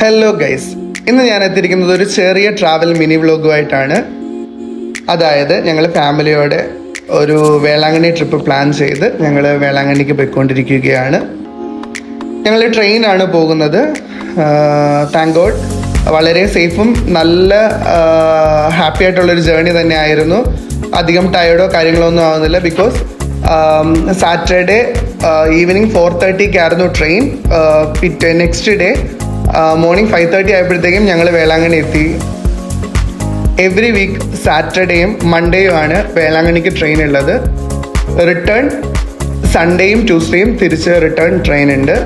Hello guys, ഇന്ന് ഞാൻ എത്തിയിരിക്കുന്നത് ഒരു ചെറിയ ട്രാവൽ മിനി വ്ലോഗുമായിട്ടാണ്. അതായത് ഞങ്ങൾ ഫാമിലിയോടെ ഒരു വേളാങ്കണ്ണി ട്രിപ്പ് പ്ലാൻ ചെയ്ത് ഞങ്ങൾ വേളാങ്കണ്ണിക്ക് പോയിക്കൊണ്ടിരിക്കുകയാണ്. ഞങ്ങൾ ട്രെയിനാണ് പോകുന്നത്. താങ്ക് ഗോഡ് വളരെ സേഫും നല്ല ഹാപ്പി ആയിട്ടുള്ളൊരു ജേർണി തന്നെ ആയിരുന്നു. അധികം ടയേർഡോ കാര്യങ്ങളോ ഒന്നും ആവുന്നില്ല. Because Saturday evening 4:30 train. Next day morning 5:30 ആയപ്പോഴത്തേക്കും ഞങ്ങൾ വേളാങ്കണ്ണി എത്തി. എവറി വീക്ക് സാറ്റർഡേയും മൺഡേയുമാണ് വേളാങ്കണ്ണിക്ക് ട്രെയിൻ ഉള്ളത്. റിട്ടേൺ സൺഡേയും ട്യൂസ്ഡേയും തിരിച്ച് റിട്ടേൺ ട്രെയിൻ ഉണ്ട്.